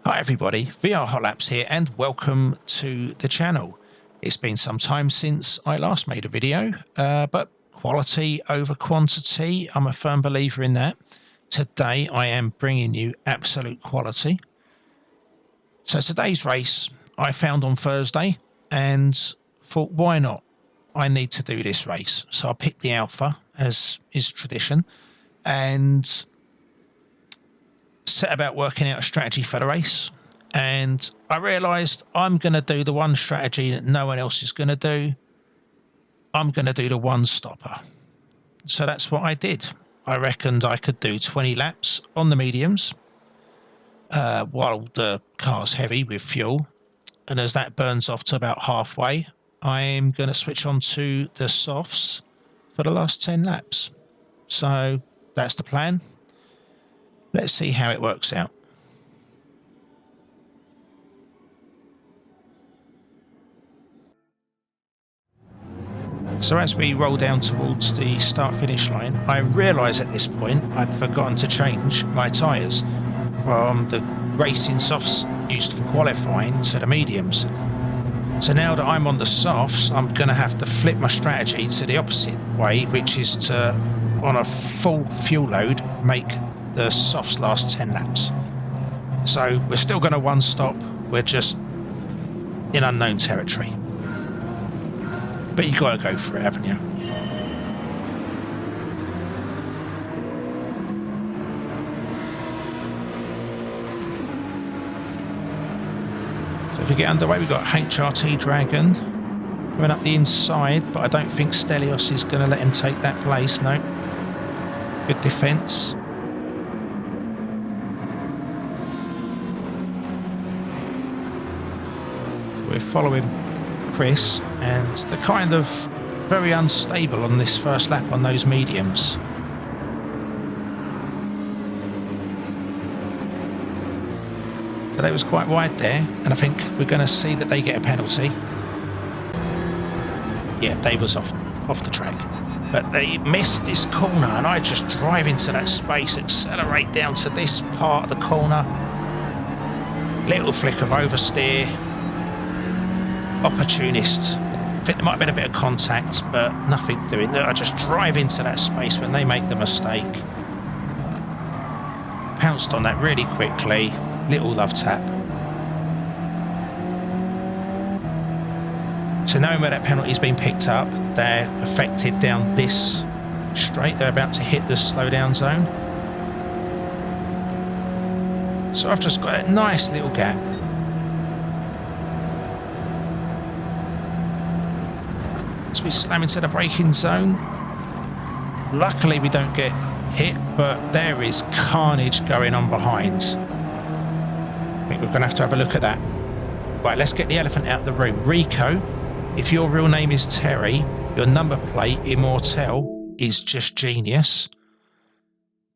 Hi everybody, VR Hot Laps here and welcome to the channel. It's been some time since I last made a video, but quality over quantity, I'm a firm believer in that. Today I am bringing you absolute quality. So today's race I found on Thursday and thought, why not? I need to do this race. So I picked the Alpha, as is tradition, and set about working out a strategy for the race. And I realised I'm going to do the one strategy that no one else is going to do. I'm going to do the one stopper. So that's what I did. I reckoned I could do 20 laps on the mediums while the car's heavy with fuel. And as that burns off to about halfway, I'm going to switch on to the softs for the last 10 laps. So that's the plan. Let's see how it works out. So as we roll down towards the start-finish line, I realise at this point I'd forgotten to change my tyres from the racing softs used for qualifying to the mediums. So now that I'm on the softs, I'm going to have to flip my strategy to the opposite way, which is to, on a full fuel load, make the softs last 10 laps. So we're still going to one stop, we're just in unknown territory. But you got to go for it, haven't you? So to get underway, we've got HRT Dragon coming up the inside, but I don't think Stelios is going to let him take that place, no. Good defence. We're following Chris, and they're kind of very unstable on this first lap on those mediums. So they was quite wide there, and I think we're going to see that they get a penalty. Yeah, they was off the track. But they missed this corner, and I just drive into that space, accelerate down to this part of the corner. Little flick of oversteer. Opportunist. I think there might have been a bit of contact, but nothing doing. I just drive into that space when they make the mistake. Pounced on that really quickly. Little love tap. So knowing where that penalty's been picked up, they're affected down this straight. They're about to hit the slow down zone. So I've just got a nice little gap. As we slam into the braking zone. Luckily we don't get hit, but there is carnage going on behind. I think we're going to have a look at that. Right, let's get the elephant out of the room. Rico, if your real name is Terry, your number plate, Immortel, is just genius.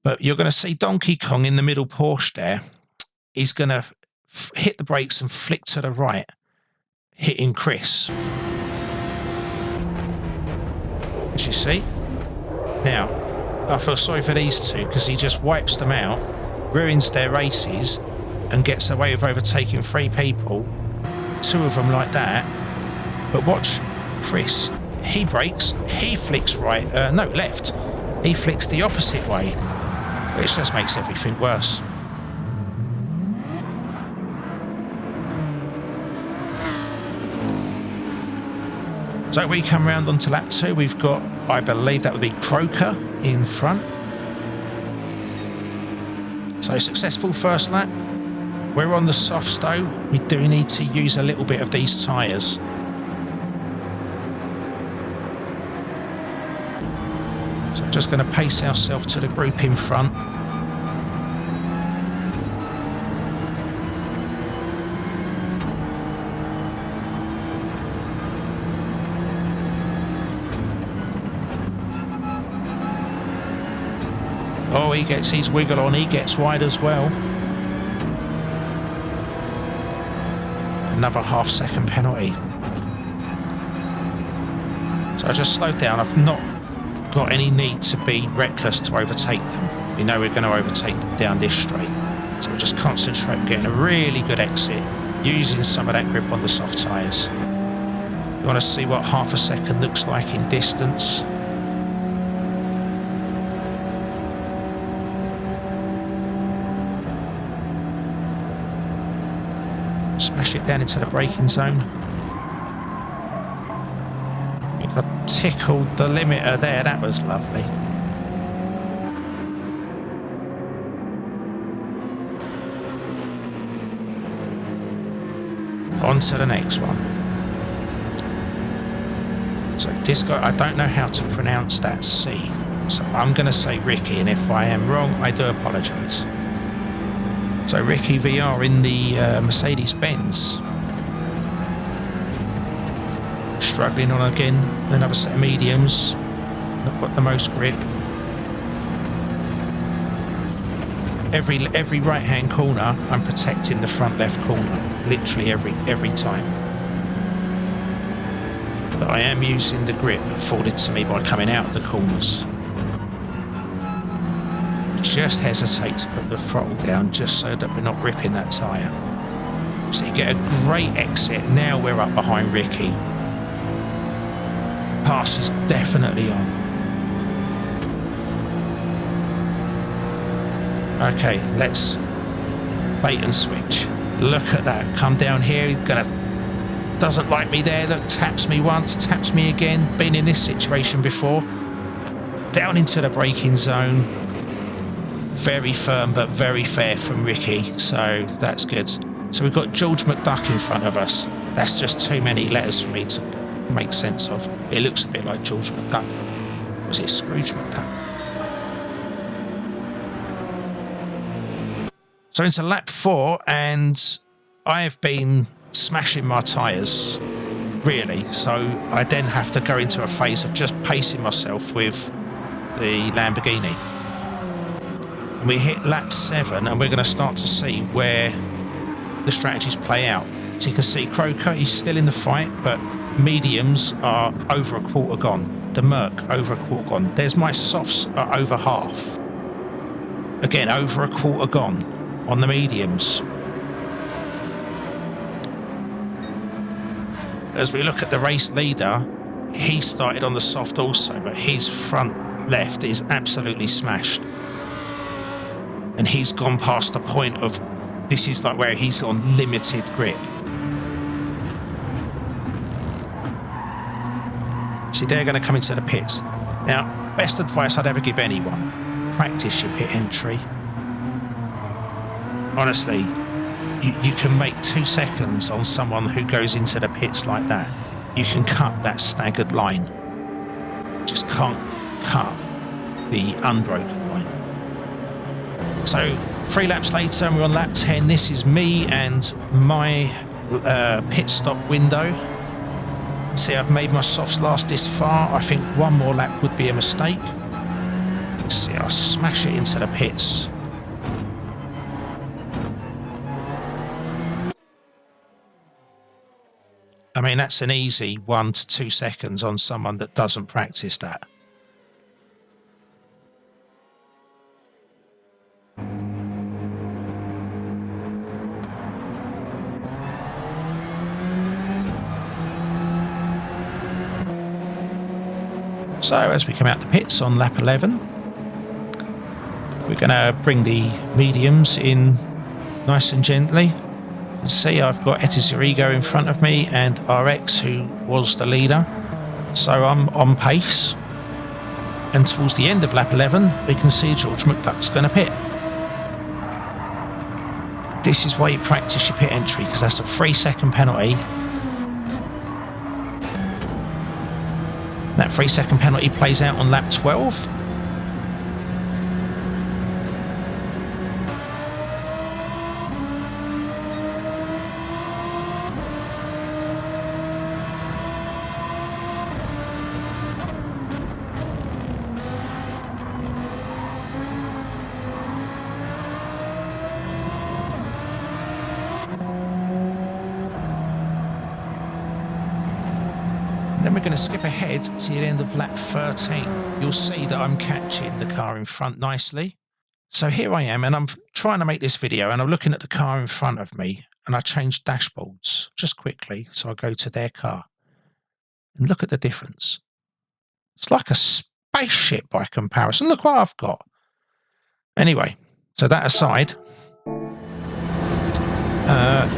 But you're going to see Donkey Kong in the middle Porsche there. He's going to hit the brakes and flick to the right, hitting Chris. As you see. Now, I feel sorry for these two because he just wipes them out, ruins their races, and gets away with overtaking 3 people, 2 of them like that. But watch Chris. He brakes, he flicks left. He flicks the opposite way, which just makes everything worse. So we come round onto lap 2. We've got, I believe that would be Croker in front. So successful first lap. We're on the softs though. We do need to use a little bit of these tyres. So I'm just going to pace ourselves to the group in front. Oh, he gets his wiggle on, he gets wide as well. Another half-second penalty. So I just slowed down. I've not got any need to be reckless to overtake them. We know we're going to overtake them down this straight. So we'll just concentrate on getting a really good exit, using some of that grip on the soft tyres. You want to see what half a second looks like in distance. Smash it down into the braking zone. I tickled the limiter there, that was lovely. On to the next one. So this guy, I don't know how to pronounce that C, so I'm going to say Ricky, and if I am wrong, I do apologise. So Ricky VR in the Mercedes-Benz. Struggling on again, another set of mediums, not got the most grip. Every right-hand corner, I'm protecting the front left corner, literally every time. But I am using the grip afforded to me by coming out of the corners. Just hesitate to put the throttle down just so that we're not ripping that tyre. So you get a great exit. Now we're up behind Ricky. Pass is definitely on. Okay, let's bait and switch. Look at that. Come down here. He's doesn't like me there. Look, taps me once, taps me again. Been in this situation before. Down into the braking zone. Very firm but very fair from Ricky, so that's good. So we've got George McDuck in front of us. That's just too many letters for me to make sense of. It looks a bit like George McDuck. Was it Scrooge McDuck? So into lap 4, and I have been smashing my tyres, really. So I then have to go into a phase of just pacing myself with the Lamborghini. And we hit lap 7, and we're going to start to see where the strategies play out. So you can see Croker is still in the fight, but mediums are over a quarter gone. The Merc over a quarter gone. There's my softs are over half. Again, over a quarter gone on the mediums. As we look at the race leader, he started on the soft also, but his front left is absolutely smashed. And he's gone past the point of, this is like where he's on limited grip. See, they're going to come into the pits. Now, best advice I'd ever give anyone, practice your pit entry. Honestly, you can make 2 seconds on someone who goes into the pits like that. You can cut that staggered line. Just can't cut the unbroken line. So 3 laps later, and we're on lap 10. This is me and my pit stop window. See, I've made my softs last this far. I think one more lap would be a mistake. See, I'll smash it into the pits. I mean, that's an easy 1 to 2 seconds on someone that doesn't practice that. So as we come out the pits on lap 11, we're going to bring the mediums in nice and gently. You can see I've got Etizerigo in front of me and RX, who was the leader. So I'm on pace. And towards the end of lap 11, we can see George McDuck's going to pit. This is why you practice your pit entry, because that's a 3-second penalty. That 3-second penalty plays out on lap 12. Then we're going to skip ahead to the end of lap 13. You'll see that I'm catching the car in front nicely. So here I am, and I'm trying to make this video, and I'm looking at the car in front of me, and I change dashboards just quickly. So I go to their car and look at the difference. It's like a spaceship by comparison. Look what I've got. Anyway, so that aside,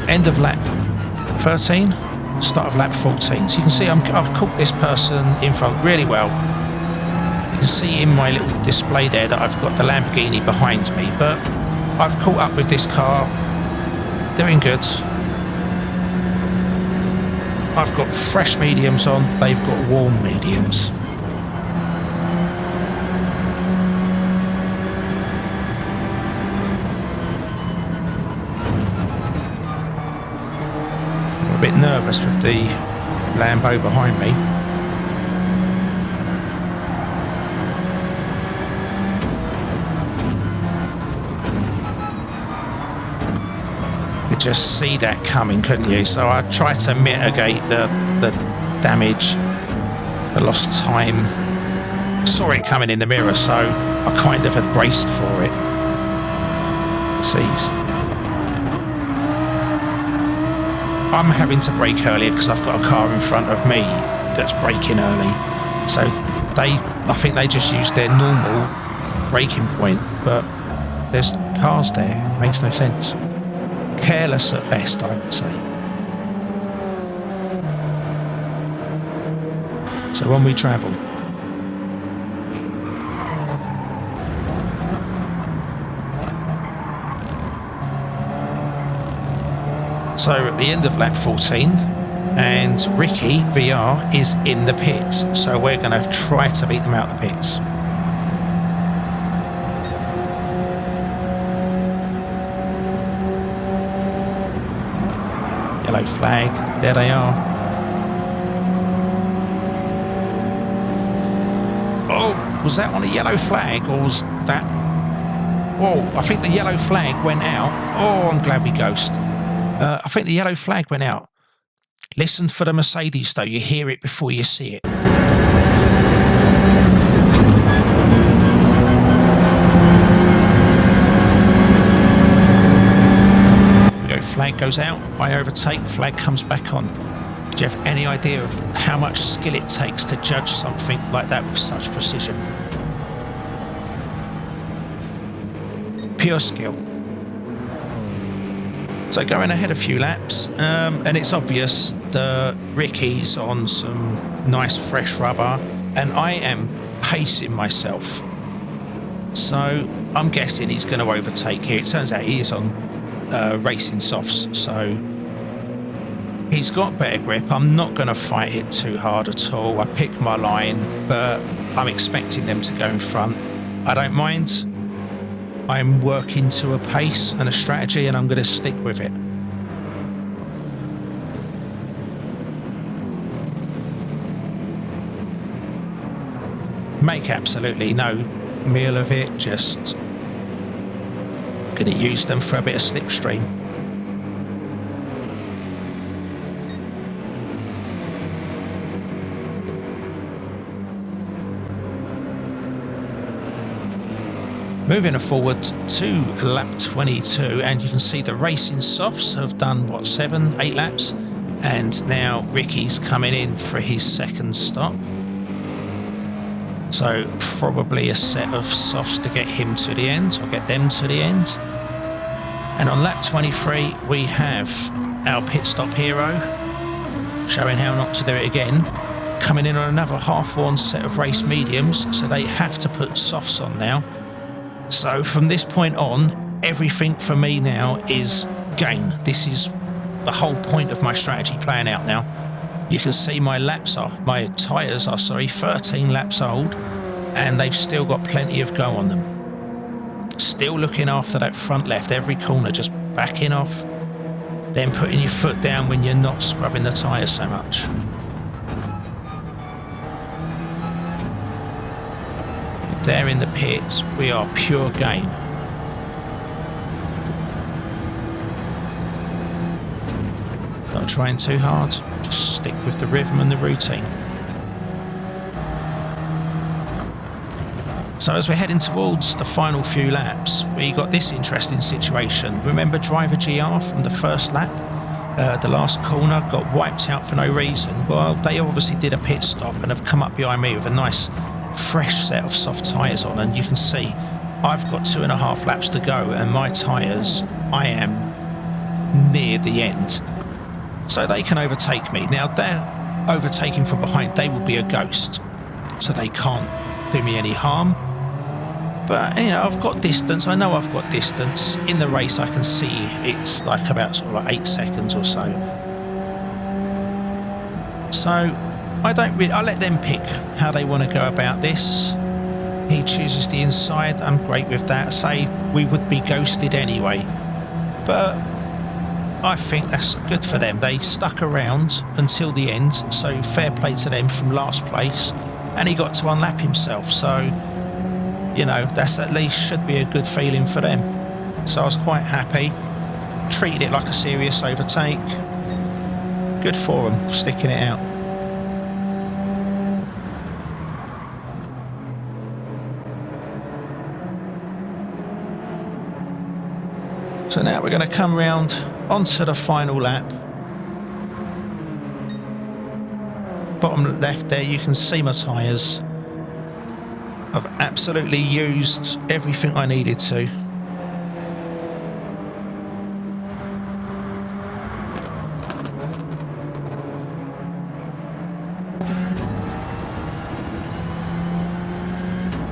end of lap 13, start of lap 14. So you can see I've caught this person in front really well. You can see in my little display there that I've got the Lamborghini behind me, but I've caught up with this car, doing good. I've got fresh mediums on, they've got warm mediums. I'm a bit nervous with the Lambo behind me. Just see that coming, couldn't you? So I tried to mitigate the damage, the lost time. Saw it coming in the mirror, so I kind of had braced for it. See, I'm having to brake earlier because I've got a car in front of me that's braking early. So I think they just used their normal braking point, but there's cars there. Makes no sense. Careless at best, I would say. So on we travel. So at the end of lap 14, and Ricky VR is in the pits, so we're going to try to beat them out the pits. Yellow flag, there they are. Oh, was that on a yellow flag, or was that... Whoa, I think the yellow flag went out. Oh, I'm glad we ghosted. I think the yellow flag went out. Listen for the Mercedes though, you hear it before you see it. Flag goes out, I overtake, flag comes back on. Do you have any idea of how much skill it takes to judge something like that with such precision? Pure skill. So going ahead a few laps, and it's obvious the Ricky's on some nice fresh rubber, and I am pacing myself. So I'm guessing he's going to overtake here. It turns out he is on racing softs, so he's got better grip. I'm not going to fight it too hard at all. I picked my line, but I'm expecting them to go in front. I don't mind. I'm working to a pace and a strategy, and I'm going to stick with it. Make absolutely no meal of it, just going to use them for a bit of slipstream. Moving forward to lap 22, and you can see the racing softs have done what, 7-8 laps, and now Ricky's coming in for his second stop. So probably a set of softs to get him to the end, or get them to the end. And on lap 23, we have our pit stop hero, showing how not to do it again, coming in on another half-worn set of race mediums, so they have to put softs on now. So from this point on, everything for me now is gain. This is the whole point of my strategy playing out now. You can see my tyres are 13 laps old, and they've still got plenty of go on them. Still looking after that front left, every corner, just backing off, then putting your foot down when you're not scrubbing the tyres so much. There in the pits, we are pure gain. Not trying too hard, just stick with the rhythm and the routine. So as we're heading towards the final few laps, we got this interesting situation. Remember driver GR from the first lap? The last corner got wiped out for no reason. Well, they obviously did a pit stop and have come up behind me with a nice fresh set of soft tyres on, and you can see I've got 2.5 laps to go and my tyres, I am near the end. So they can overtake me. Now they're overtaking from behind, they will be a ghost, so they can't do me any harm. But, you know, I've got distance. I know I've got distance. In the race, I can see it's like about sort of like 8 seconds or so. So I don't really, I let them pick how they want to go about this. He chooses the inside. I'm great with that. Say we would be ghosted anyway. But I think that's good for them. They stuck around until the end. So fair play to them from last place. And he got to unlap himself. So, you know, that's at least should be a good feeling for them. So I was quite happy. Treated it like a serious overtake. Good for them, sticking it out. So now we're going to come round onto the final lap. Bottom left there, you can see my tyres. I've absolutely used everything I needed to.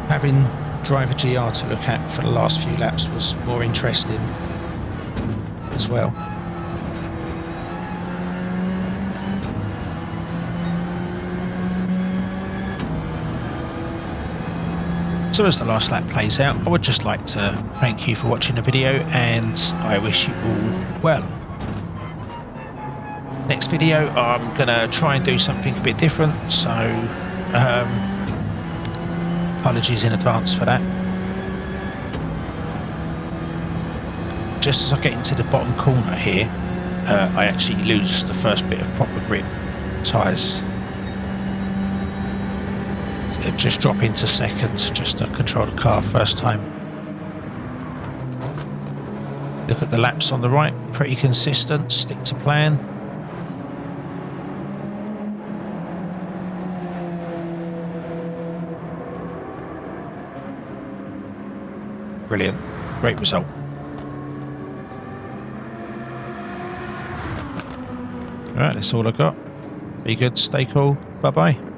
Having driver GR to look at for the last few laps was more interesting as well. So as the last lap plays out, I would just like to thank you for watching the video, and I wish you all well. Next video, I'm going to try and do something a bit different, so apologies in advance for that. Just as I get into the bottom corner here, I actually lose the first bit of proper grip tyres. Just drop into second just to control the car first time. Look at the laps on the right, pretty consistent, stick to plan. Brilliant, great result. Alright, that's all I got. Be good, stay cool, bye bye.